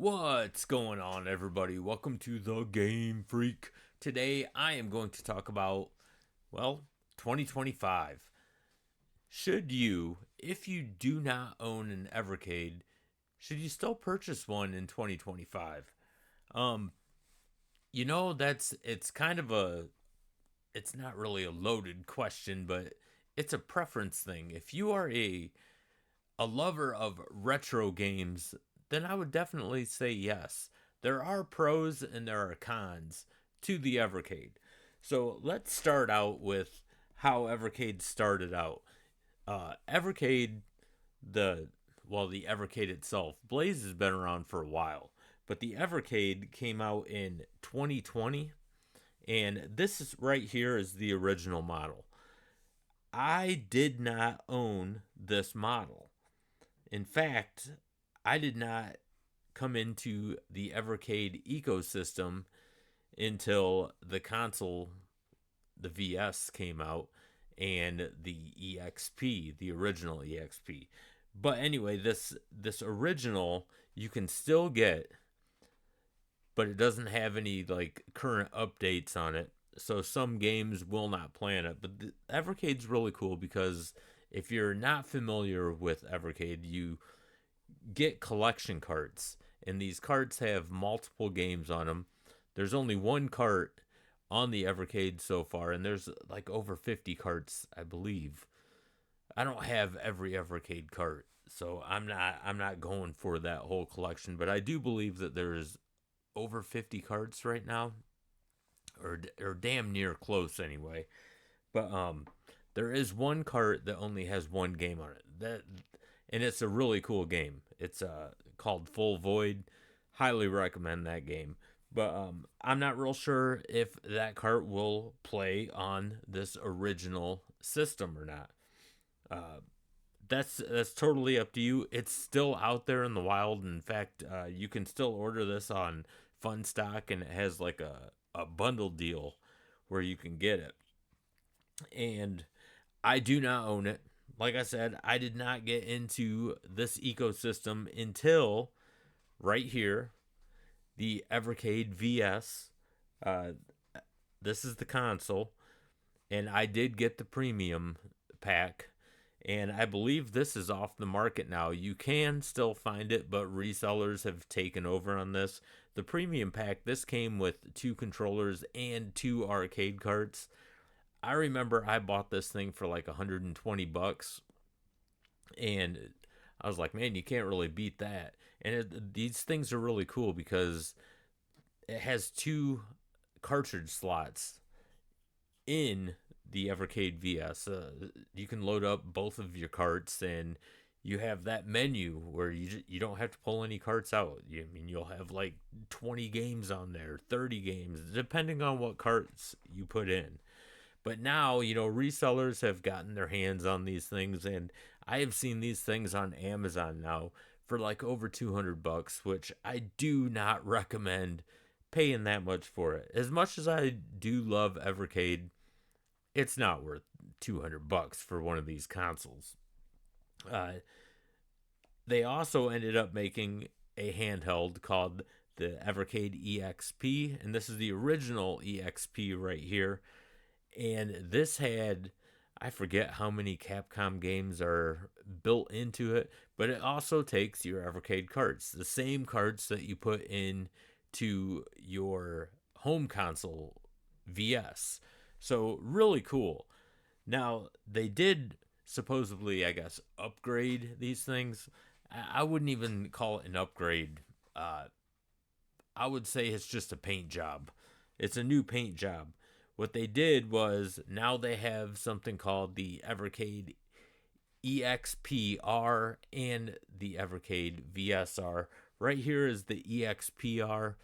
What's going on, everybody? Welcome to the GameFreak. Today, I am going to talk about, well, 2025. Should you, if you do not own an Evercade, should you still purchase one in 2025? Um, it's kind of it's not really a loaded question, but it's a preference thing. If you are a lover of retro games, then I would definitely say yes. There are pros and there are cons to the Evercade. So let's start out with how Evercade started out. Evercade, the the Evercade itself, Blaze has been around for a while, but the Evercade came out in 2020, and this is right here is the original model. I did not own this model. In fact, I did not come into the Evercade ecosystem until the console, the VS, came out and the EXP, the original EXP. But anyway, this original you can still get, but it doesn't have any like current updates on it. So some games will not play on it. But the Evercade's really cool because if you're not familiar with Evercade, you get collection carts, and these carts have multiple games on them. There's only one cart on the Evercade so far, and there's like over 50 carts, I believe. I don't have every Evercade cart, so I'm not going for that whole collection, but I do believe that there's over 50 carts right now, or damn near close anyway. But there is one cart that only has one game on it. And it's a really cool game. It's called Full Void. Highly recommend that game. But I'm not real sure if that cart will play on this original system or not. Uh, that's totally up to you. It's still out there in the wild. In fact, you can still order this on Fun Stock, and it has like a bundle deal where you can get it. And I do not own it. Like I said, I did not get into this ecosystem until right here, the Evercade VS. Uh, this is the console, and I did get the premium pack, and I believe this is off the market now. You can still find it, but resellers have taken over on this. The premium pack, this came with two controllers and two arcade carts. I remember I bought this thing for like 120 bucks, and I was like, man, you can't really beat that. And these things are really cool because it has two cartridge slots in the Evercade VS. You can load up both of your carts, and you have that menu where you don't have to pull any carts out. I mean, you'll have like 20 games on there, 30 games, depending on what carts you put in. But now, resellers have gotten their hands on these things, and I have seen these things on Amazon now for like over 200 bucks, which I do not recommend paying that much for it. As much as I do love Evercade, it's not worth 200 bucks for one of these consoles. Uh, they also ended up making a handheld called the Evercade EXP, and this is the original EXP right here. And this had, I forget how many Capcom games are built into it, but it also takes your Evercade carts, the same carts that you put in to your home console VS. So really cool. Now they did supposedly, I guess, upgrade these things. I wouldn't even call it an upgrade. Uh, I would say it's just a paint job. It's a new paint job. What they did was now they have something called the Evercade EXPR and the Evercade VSR. Right here is the EXPR.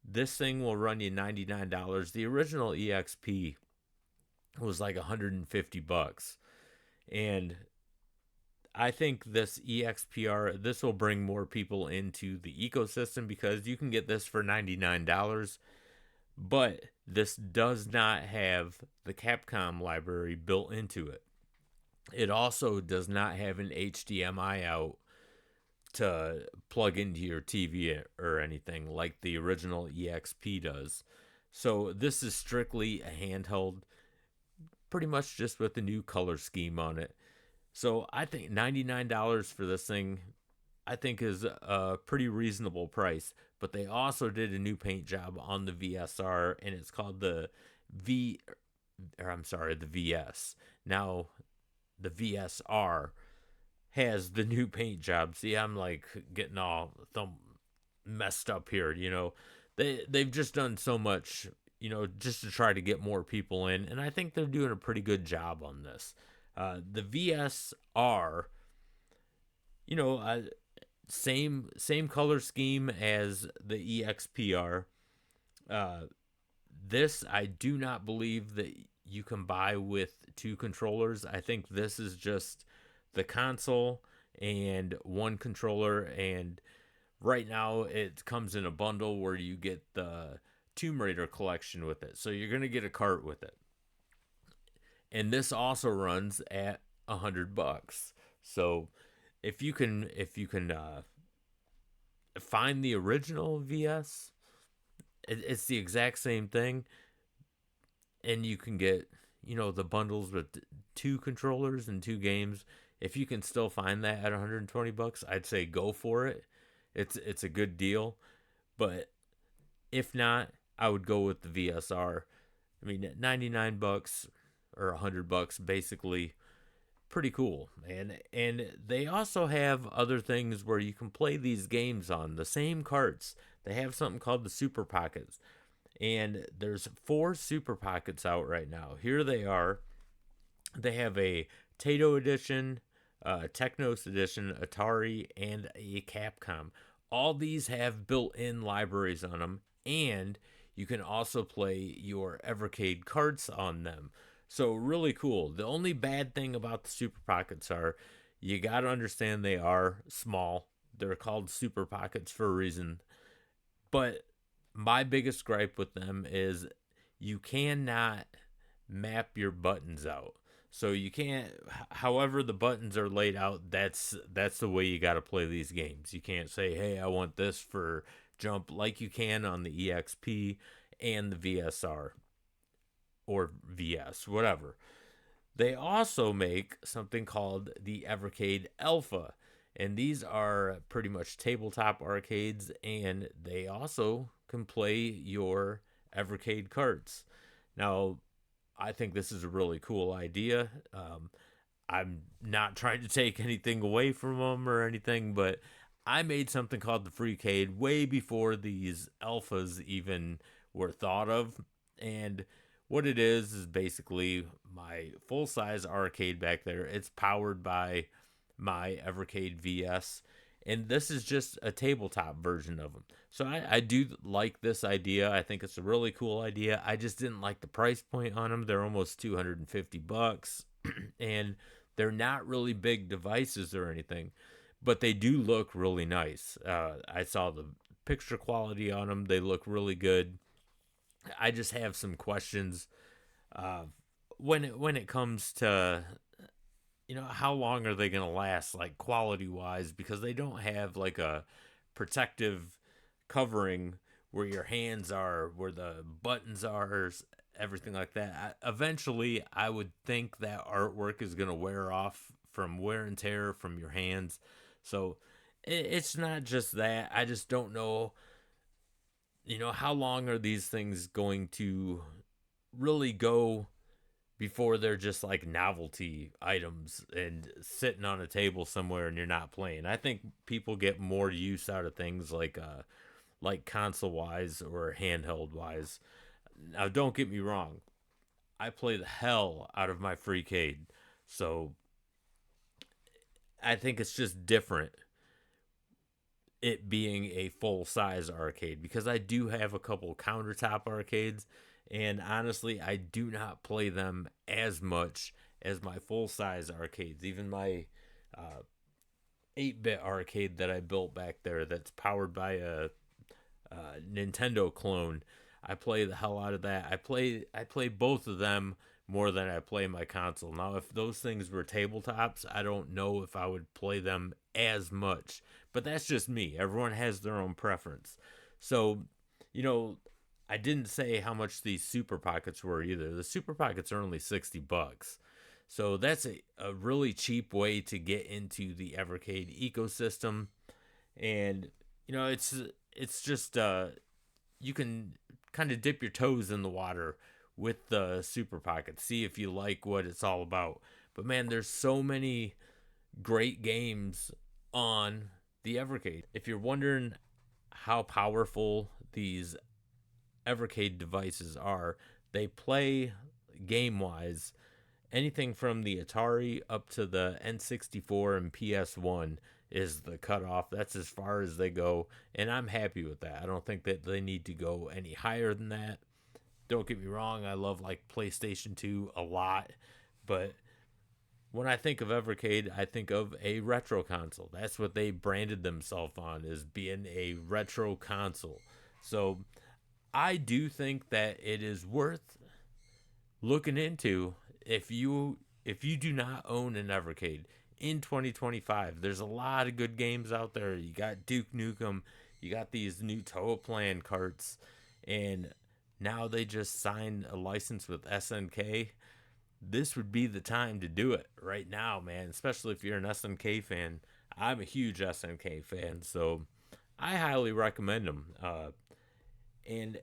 This thing will run you $99. The original EXP was like 150 bucks. And I think this EXPR, this will bring more people into the ecosystem because you can get this for $99. But this does not have the Capcom library built into it. It also does not have an HDMI out to plug into your TV or anything like the original EXP does. So this is strictly a handheld, pretty much just with the new color scheme on it. So I think $99 for this thing, I think is a pretty reasonable price. But they also did a new paint job on the VSR, and it's called the V, or I'm sorry, the VS. Now the VSR has the new paint job. See, I'm like getting all messed up here. They've just done so much, just to try to get more people in, and I think they're doing a pretty good job on this. The VSR, you know, uh, same color scheme as the EXPR. Uh, this I do not believe that you can buy with two controllers. I think this is just the console and one controller, and right now it comes in a bundle where you get the Tomb Raider collection with it. So you're gonna get a cart with it, and this also runs at $100. So if you can find the original VS, it's the exact same thing, and you can get the bundles with two controllers and two games. If you can still find that at $120, I'd say go for it. It's a good deal, but if not, I would go with the VSR. I mean, $99 or $100, basically, pretty cool, man. And they also have other things where you can play these games on the same carts. They have something called the Super Pockets, and there's 4 Super Pockets out right now. Here they are. They have a Tato edition, Technos edition, Atari, and a Capcom. All these have built-in libraries on them, and you can also play your Evercade carts on them. So really cool. The only bad thing about the Super Pockets are you got to understand they are small. They're called Super Pockets for a reason. But my biggest gripe with them is you cannot map your buttons out. So you can't, however the buttons are laid out, that's the way you got to play these games. You can't say, "Hey, I want this for jump," like you can on the EXP and the VSR or VS, whatever. They also make something called the Evercade Alpha, and these are pretty much tabletop arcades, and they also can play your Evercade carts. Now, I think this is a really cool idea. I'm not trying to take anything away from them or anything, but I made something called the Freecade way before these alphas even were thought of. And what it is basically my full size arcade back there. It's powered by my Evercade VS, and this is just a tabletop version of them. So I do like this idea. I think it's a really cool idea. I just didn't like the price point on them. They're almost $250, and they're not really big devices or anything, but they do look really nice. I saw the picture quality on them. They look really good. I just have some questions uh, when it comes to how long are they going to last, like quality wise, because they don't have like a protective covering where your hands are, where the buttons are, everything like that. Eventually I would think that artwork is going to wear off from wear and tear from your hands. So it's not just that. I just don't know, how long are these things going to really go before they're just like novelty items and sitting on a table somewhere and you're not playing. I think people get more use out of things like console wise or handheld wise. Now don't get me wrong. I play the hell out of my Freecade. So I think it's just different it being a full size arcade, because I do have a couple countertop arcades, and honestly, I do not play them as much as my full size arcades. Even my 8-bit arcade that I built back there, that's powered by a Nintendo clone. I play the hell out of that. I play both of them more than I play my console. Now, if those things were tabletops, I don't know if I would play them as much. But that's just me. Everyone has their own preference. So, you know, I didn't say how much these Super Pockets were either. The Super Pockets are only $60. So that's a really cheap way to get into the Evercade ecosystem. And, it's just you can kind of dip your toes in the water with the Super Pocket, see if you like what it's all about. But man, there's so many great games on the Evercade. If you're wondering how powerful these Evercade devices are, they play game wise anything from the Atari up to the N64 and PS1 is the cutoff. That's as far as they go, and I'm happy with that. I don't think that they need to go any higher than that. Don't get me wrong, I love like PlayStation 2 a lot, but when I think of Evercade, I think of a retro console. That's what they branded themselves on, is being a retro console. So I do think that it is worth looking into if you do not own an Evercade in 2025. There's a lot of good games out there. You got Duke Nukem, you got these new Toaplan carts, and now they just signed a license with SNK. This would be the time to do it right now, man, especially if you're an SNK fan. I'm a huge SNK fan, so I highly recommend them. And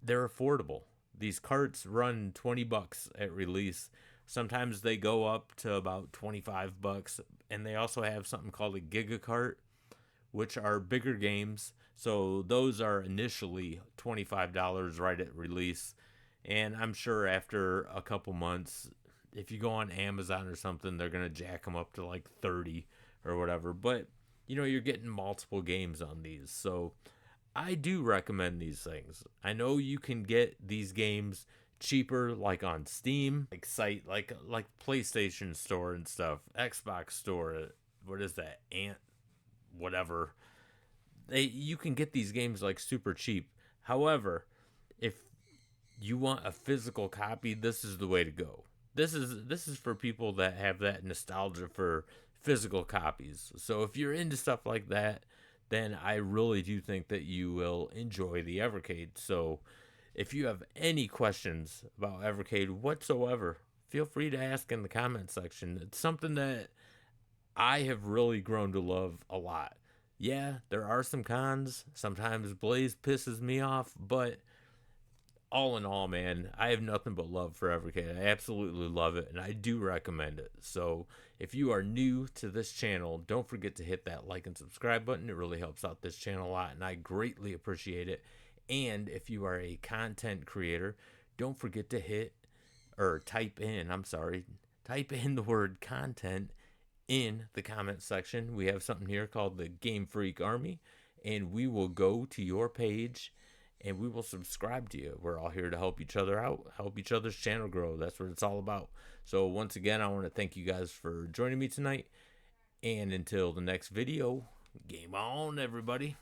they're affordable. These carts run $20 at release. Sometimes they go up to about $25, and they also have something called a Giga Cart, which are bigger games. So those are initially $25 right at release. And I'm sure after a couple months, if you go on Amazon or something, they're going to jack them up to like 30 or whatever. But, you're getting multiple games on these. So I do recommend these things. I know you can get these games cheaper, like on Steam, like site, like PlayStation Store and stuff, Xbox Store. What is that? Ant, whatever. You can get these games like super cheap. However, if you want a physical copy, this is the way to go. This is for people that have that nostalgia for physical copies. So if you're into stuff like that, then I really do think that you will enjoy the Evercade. So if you have any questions about Evercade whatsoever, feel free to ask in the comment section. It's something that I have really grown to love a lot. Yeah, there are some cons. Sometimes Blaze pisses me off, but all in all, man, I have nothing but love for Evercade. I absolutely love it, and I do recommend it. So if you are new to this channel, don't forget to hit that like and subscribe button. It really helps out this channel a lot, and I greatly appreciate it. And if you are a content creator, don't forget to type in the word content in the comment section. We have something here called the GameFreak Army, and we will go to your page and we will subscribe to you. We're all here to help each other out, help each other's channel grow. That's what it's all about. So once again, I want to thank you guys for joining me tonight. And until the next video, game on, everybody.